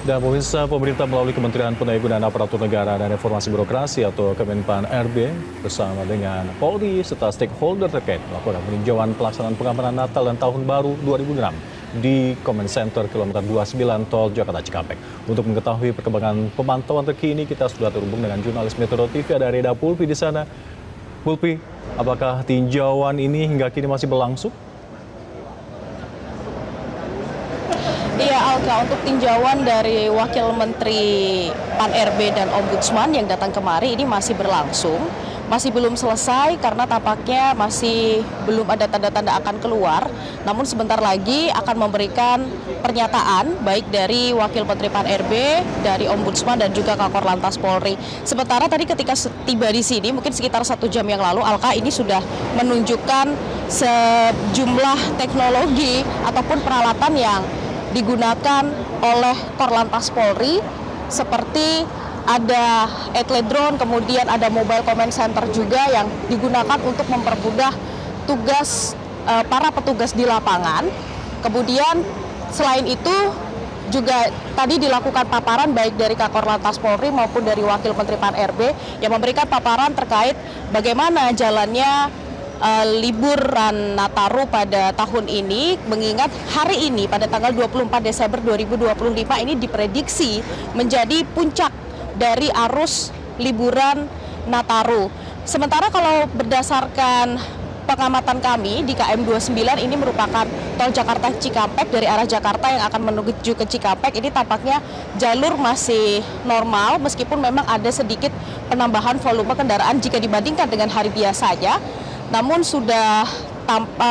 Dan pemirsa, pemerintah melalui Kementerian Pendayagunaan Aparatur Negara dan Reformasi Birokrasi atau Kemenpan RB bersama dengan Polri serta stakeholder terkait melakukan peninjauan pelaksanaan pengamanan Natal dan Tahun Baru 2006 di Command Center Kilometer 29 Tol Jakarta Cikampek. Untuk mengetahui perkembangan pemantauan terkini, kita sudah terhubung dengan jurnalis Metro TV, ada Reda Pulpi di sana. Pulpi, apakah tinjauan ini hingga kini masih berlangsung? Iya, Alka, untuk tinjauan dari Wakil Menteri Pan-RB dan Ombudsman yang datang kemari ini masih berlangsung. Masih belum selesai karena tampaknya masih belum ada tanda-tanda akan keluar. Namun sebentar lagi akan memberikan pernyataan baik dari Wakil Menteri Pan-RB, dari Ombudsman dan juga Kakor Lantas Polri. Sementara tadi ketika tiba di sini mungkin sekitar 1 jam yang lalu, Alka, ini sudah menunjukkan sejumlah teknologi ataupun peralatan yang digunakan oleh Korlantas Polri, seperti ada atlet drone, kemudian ada mobile command center juga yang digunakan untuk mempermudah tugas para petugas di lapangan. Kemudian selain itu juga tadi dilakukan paparan baik dari Kakor Lantas Polri maupun dari Wakil Menteri Pan-RB yang memberikan paparan terkait bagaimana jalannya liburan Nataru pada tahun ini, mengingat hari ini pada tanggal 24 Desember 2025 ini diprediksi menjadi puncak dari arus liburan Nataru. Sementara kalau berdasarkan pengamatan kami di KM 29 ini merupakan tol Jakarta Cikampek dari arah Jakarta yang akan menuju ke Cikampek, ini tampaknya jalur masih normal meskipun memang ada sedikit penambahan volume kendaraan jika dibandingkan dengan hari biasanya. Namun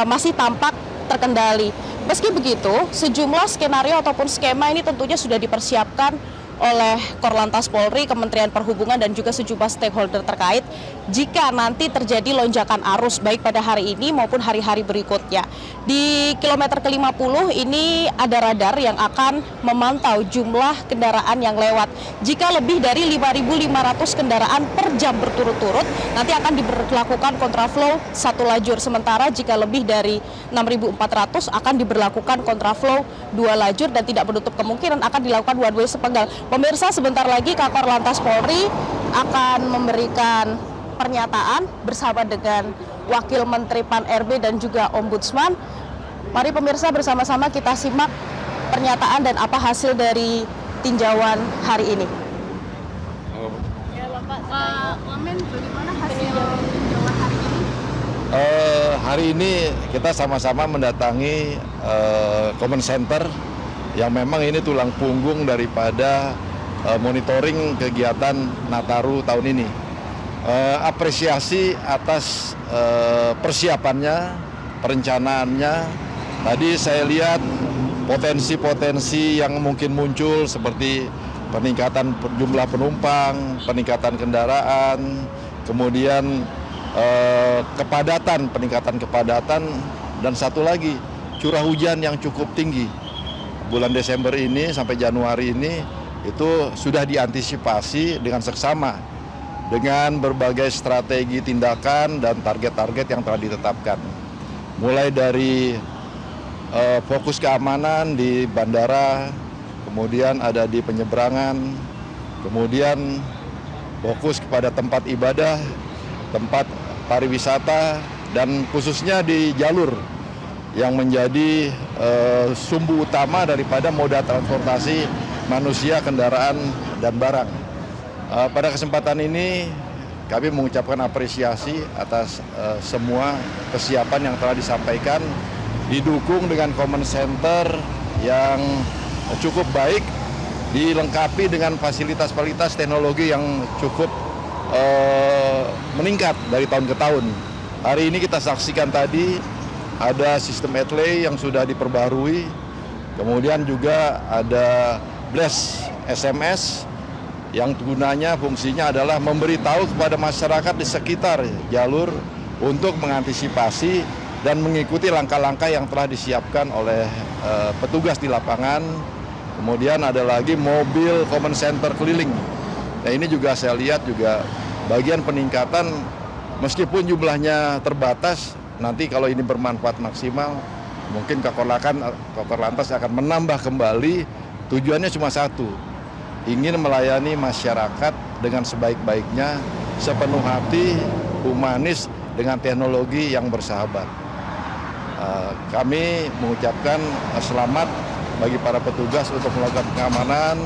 masih tampak terkendali. Meski begitu, sejumlah skenario ataupun skema ini tentunya sudah dipersiapkan oleh Korlantas Polri, Kementerian Perhubungan dan juga sejumlah stakeholder terkait jika nanti terjadi lonjakan arus baik pada hari ini maupun hari-hari berikutnya. Di kilometer ke-50 ini ada radar yang akan memantau jumlah kendaraan yang lewat. Jika lebih dari 5.500 kendaraan per jam berturut-turut, nanti akan diberlakukan kontraflow 1 lajur. Sementara jika lebih dari 6.400 akan diberlakukan kontraflow 2 lajur dan tidak menutup kemungkinan akan dilakukan one way sepenggal. Pemirsa, sebentar lagi Kakor Lantas Polri akan memberikan pernyataan bersama dengan Wakil Menteri Pan-RB dan juga Ombudsman. Mari pemirsa bersama-sama kita simak pernyataan dan apa hasil dari tinjauan hari ini. Ya, Pak Wamen, bagaimana hasil tinjauan hari ini? Hari ini kita sama-sama mendatangi Command Center yang memang ini tulang punggung daripada monitoring kegiatan Nataru tahun ini. Apresiasi atas persiapannya, perencanaannya. Tadi saya lihat potensi-potensi yang mungkin muncul seperti peningkatan jumlah penumpang, peningkatan kendaraan, kemudian peningkatan kepadatan, dan satu lagi curah hujan yang cukup tinggi. Bulan Desember ini sampai Januari ini itu sudah diantisipasi dengan seksama dengan berbagai strategi tindakan dan target-target yang telah ditetapkan. Mulai dari fokus keamanan di bandara, kemudian ada di penyeberangan, kemudian fokus kepada tempat ibadah, tempat pariwisata, dan khususnya di jalur yang menjadi sumbu utama daripada moda transportasi manusia, kendaraan, dan barang. Pada kesempatan ini kami mengucapkan apresiasi atas semua kesiapan yang telah disampaikan, didukung dengan command center yang cukup baik, dilengkapi dengan fasilitas-fasilitas teknologi yang cukup meningkat dari tahun ke tahun. Hari ini kita saksikan tadi ada sistem etley yang sudah diperbarui, kemudian juga ada blast SMS yang gunanya fungsinya adalah memberitahu kepada masyarakat di sekitar jalur untuk mengantisipasi dan mengikuti langkah-langkah yang telah disiapkan oleh petugas di lapangan. Kemudian ada lagi mobil command center keliling. Nah, ini juga saya lihat juga bagian peningkatan, meskipun jumlahnya terbatas. Nanti kalau ini bermanfaat maksimal, mungkin Kakor Lantas akan menambah kembali Tujuannya cuma satu, ingin melayani masyarakat dengan sebaik-baiknya, sepenuh hati, humanis, dengan teknologi yang bersahabat. Kami mengucapkan selamat bagi para petugas untuk melakukan pengamanan,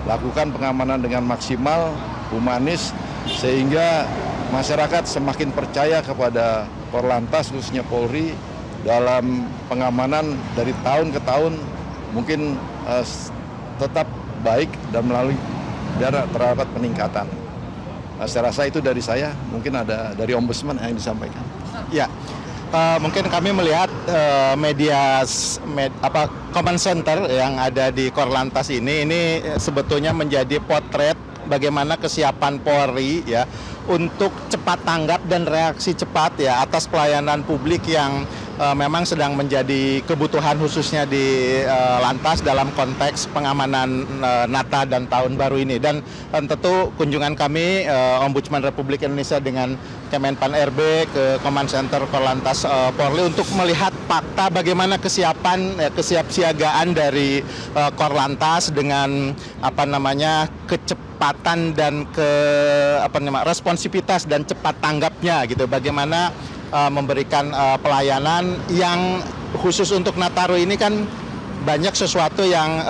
lakukan pengamanan dengan maksimal, humanis, sehingga masyarakat semakin percaya kepada Korlantas, khususnya Polri, dalam pengamanan dari tahun ke tahun mungkin tetap baik dan melalui terdapat peningkatan. Saya rasa itu dari saya, mungkin ada dari Ombudsman yang disampaikan. Ya, mungkin kami melihat command center yang ada di Korlantas ini sebetulnya menjadi potret bagaimana kesiapan Polri ya untuk cepat tanggap dan reaksi cepat ya atas pelayanan publik yang memang sedang menjadi kebutuhan khususnya di Lantas dalam konteks pengamanan Natal dan Tahun Baru ini. Dan tentu kunjungan kami Ombudsman Republik Indonesia dengan Kemenpan RB ke Command Center Korlantas Polri untuk melihat fakta bagaimana kesiapsiagaan dari Korlantas dengan kecepatan dan responsivitas dan cepat tanggapnya gitu. Bagaimana memberikan pelayanan yang khusus untuk Nataru ini kan banyak sesuatu yang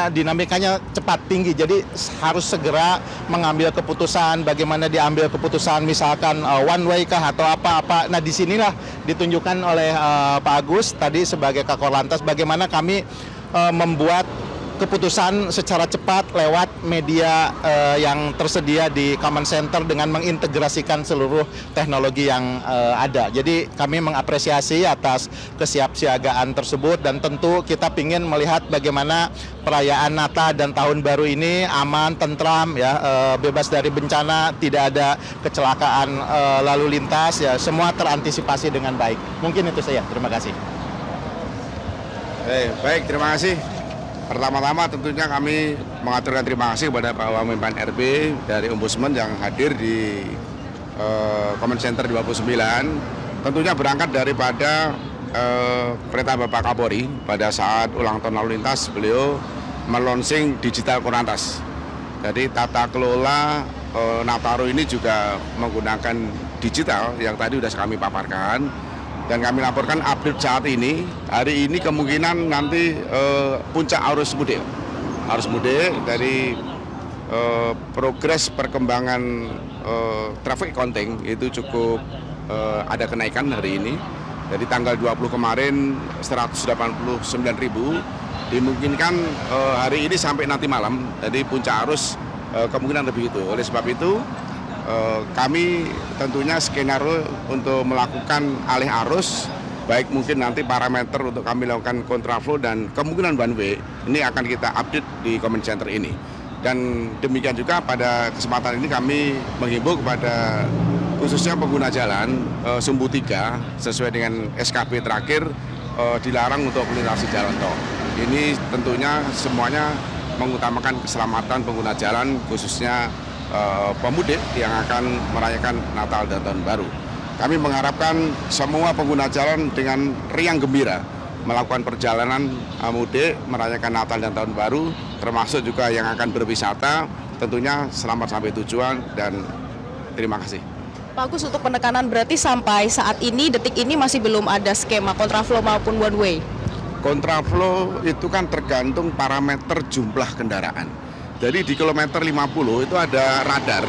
dinamikanya cepat tinggi. Jadi harus segera mengambil keputusan, bagaimana diambil keputusan misalkan one way kah atau apa-apa. Nah, disinilah ditunjukkan oleh Pak Agus tadi sebagai Kakor Lantas bagaimana kami membuat keputusan secara cepat lewat media yang tersedia di Command Center dengan mengintegrasikan seluruh teknologi yang ada. Jadi kami mengapresiasi atas kesiapsiagaan tersebut dan tentu kita ingin melihat bagaimana perayaan Natal dan Tahun Baru ini aman, tentram, ya, bebas dari bencana, tidak ada kecelakaan lalu lintas, ya, semua terantisipasi dengan baik. Mungkin itu saja. Terima kasih. Baik, terima kasih. Pertama-tama tentunya kami mengaturkan terima kasih kepada Pak Wamenpan RB dari Ombudsman yang hadir di Command Center 29. Tentunya berangkat daripada perintah Bapak Kapolri pada saat ulang tahun lalu lintas, beliau melonsing digital Korlantas. Jadi tata kelola Nataru ini juga menggunakan digital yang tadi sudah kami paparkan. Dan kami laporkan update saat ini, hari ini kemungkinan nanti puncak arus mudik dari progres perkembangan traffic counting itu cukup ada kenaikan hari ini. Jadi tanggal 20 kemarin 189.000, dimungkinkan hari ini sampai nanti malam, jadi puncak arus kemungkinan lebih itu. Oleh sebab itu, kami tentunya skenario untuk melakukan alih arus, baik mungkin nanti parameter untuk kami lakukan kontraflow dan kemungkinan one way, ini akan kita update di Command Center ini. Dan demikian juga pada kesempatan ini kami menghimbau kepada khususnya pengguna jalan Sumbu 3 sesuai dengan SKP terakhir dilarang untuk melintasi jalan tol. Ini tentunya semuanya mengutamakan keselamatan pengguna jalan khususnya pemudik yang akan merayakan Natal dan Tahun Baru. Kami mengharapkan semua pengguna jalan dengan riang gembira melakukan perjalanan mudik merayakan Natal dan Tahun Baru, termasuk juga yang akan berwisata, tentunya selamat sampai tujuan dan terima kasih. Pak Agus, untuk penekanan berarti sampai saat ini, detik ini masih belum ada skema kontraflow maupun one way? Kontraflow itu kan tergantung parameter jumlah kendaraan. Jadi di kilometer 50 itu ada radar,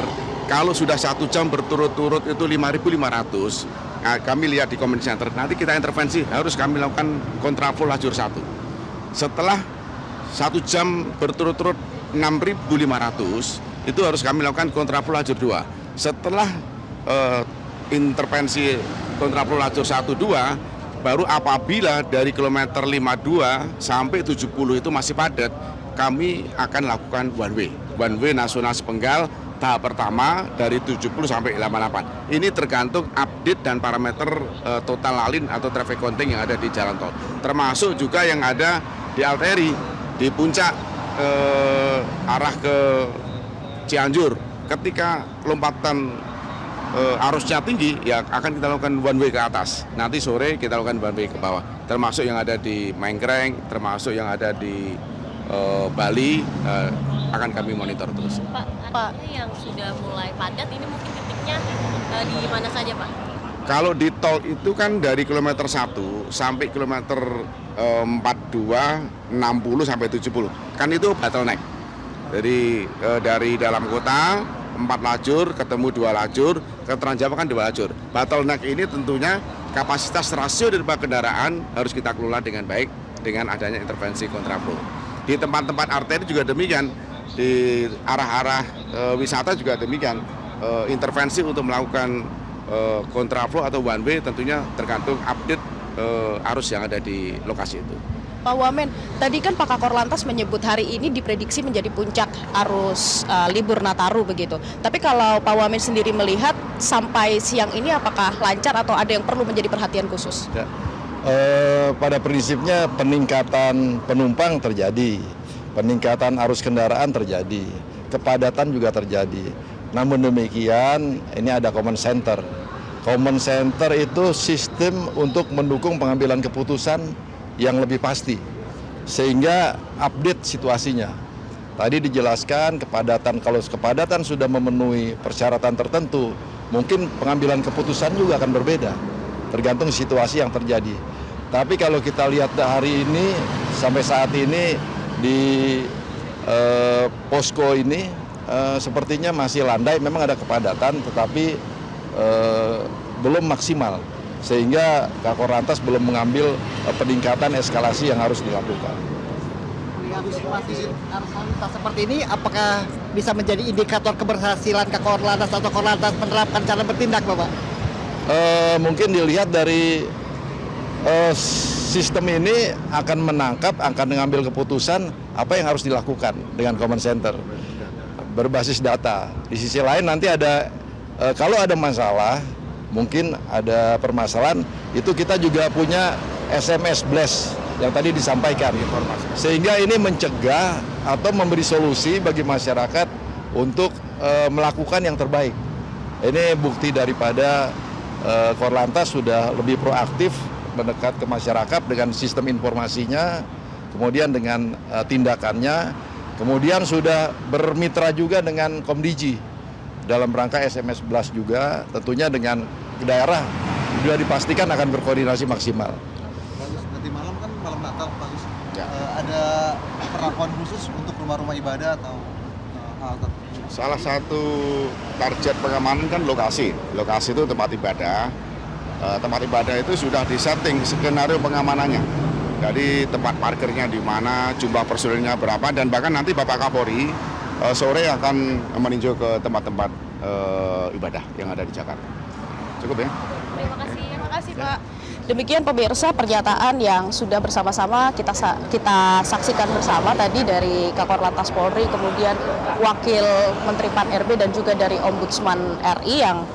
kalau sudah 1 jam berturut-turut itu 5.500, nah, kami lihat di Command Center, nanti kita intervensi, harus kami lakukan kontraflow lajur 1. Setelah 1 jam berturut-turut 6.500, itu harus kami lakukan kontraflow lajur 2. Setelah intervensi kontraflow lajur 1-2, baru apabila dari kilometer 52 sampai 70 itu masih padat, kami akan lakukan one way nasional sepenggal tahap pertama dari 70 sampai 88. Ini tergantung update dan parameter total lalin atau traffic counting yang ada di jalan tol. Termasuk juga yang ada di arteri, di puncak arah ke Cianjur. Ketika lompatan arusnya tinggi, ya akan kita lakukan one way ke atas. Nanti sore kita lakukan one way ke bawah. termasuk yang ada di Mengkreng, termasuk yang ada di Bali, akan kami monitor terus. Pak, yang sudah mulai padat ini mungkin titiknya di mana saja, Pak? Kalau di tol itu kan dari kilometer 1 sampai kilometer 42, 60 sampai 70. Kan itu bottleneck. Jadi dari dalam kota 4 lajur ketemu 2 lajur, ke Transjawa kan 2 lajur. Bottleneck ini tentunya kapasitas rasio dari kendaraan harus kita kelola dengan baik dengan adanya intervensi kontraflow. Di tempat-tempat arteri juga demikian, di arah-arah wisata juga demikian. Intervensi untuk melakukan kontraflow atau one way tentunya tergantung update arus yang ada di lokasi itu. Pak Wamen, tadi kan Pak Kakor Lantas menyebut hari ini diprediksi menjadi puncak arus libur Nataru begitu. Tapi kalau Pak Wamen sendiri melihat sampai siang ini apakah lancar atau ada yang perlu menjadi perhatian khusus? Ya. Pada prinsipnya peningkatan penumpang terjadi, peningkatan arus kendaraan terjadi, kepadatan juga terjadi. Namun demikian, ini ada command center. Command center itu sistem untuk mendukung pengambilan keputusan yang lebih pasti, sehingga update situasinya. Tadi dijelaskan kepadatan, kalau kepadatan sudah memenuhi persyaratan tertentu, mungkin pengambilan keputusan juga akan berbeda, tergantung situasi yang terjadi. Tapi kalau kita lihat hari ini, sampai saat ini di posko ini sepertinya masih landai, memang ada kepadatan tetapi belum maksimal. Sehingga Kakor Lantas belum mengambil peningkatan eskalasi yang harus dilakukan. Situasi arus lalu lintas seperti ini, apakah bisa menjadi indikator keberhasilan Kakor Lantas atau Kakor Lantas menerapkan cara bertindak, Bapak? Mungkin dilihat dari sistem ini akan menangkap, akan mengambil keputusan apa yang harus dilakukan dengan command center berbasis data. Di sisi lain nanti ada kalau ada masalah, mungkin ada permasalahan, itu kita juga punya SMS blast yang tadi disampaikan, sehingga ini mencegah atau memberi solusi bagi masyarakat untuk melakukan yang terbaik. Ini bukti daripada Korlantas sudah lebih proaktif mendekat ke masyarakat dengan sistem informasinya, kemudian dengan tindakannya, kemudian sudah bermitra juga dengan Komdiji dalam rangka SMS Blast juga, tentunya dengan daerah sudah dipastikan akan berkoordinasi maksimal. Bagus, nanti malam kan malam Natal, bagus. Ya. Ada perlakuan khusus untuk rumah-rumah ibadah atau hal tertentu? Salah satu target pengamanan kan lokasi. Lokasi itu tempat ibadah. Tempat ibadah itu sudah disetting skenario pengamanannya. Jadi tempat parkirnya di mana, jumlah personilnya berapa, dan bahkan nanti Bapak Kapolri sore akan meninjau ke tempat-tempat ibadah yang ada di Jakarta. Cukup ya? Terima kasih, Pak. Demikian pemirsa pernyataan yang sudah bersama-sama kita saksikan bersama tadi dari Kakor Lantas Polri, kemudian Wakil Menteri Pan RB dan juga dari Ombudsman RI yang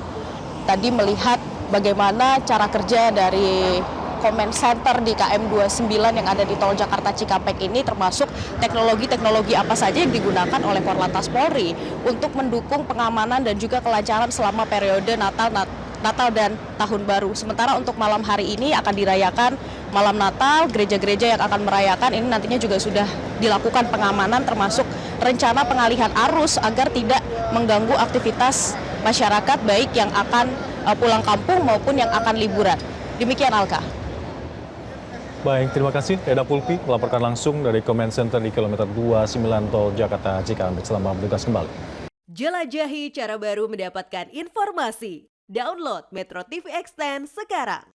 tadi melihat bagaimana cara kerja dari Command Center di KM 29 yang ada di Tol Jakarta Cikampek ini, termasuk teknologi-teknologi apa saja yang digunakan oleh Korlantas Polri untuk mendukung pengamanan dan juga kelancaran selama periode Natal dan Tahun Baru. Sementara untuk malam hari ini akan dirayakan malam Natal, gereja-gereja yang akan merayakan ini nantinya juga sudah dilakukan pengamanan, termasuk rencana pengalihan arus agar tidak mengganggu aktivitas masyarakat baik yang akan pulang kampung maupun yang akan liburan. Demikian, Alka. Baik, terima kasih Eda Pulpi melaporkan langsung dari Command Center di kilometer 29 Tol Jakarta Cikampek. Selamat bertugas kembali. Jelajahi cara baru mendapatkan informasi. Download Metro TV Extend sekarang.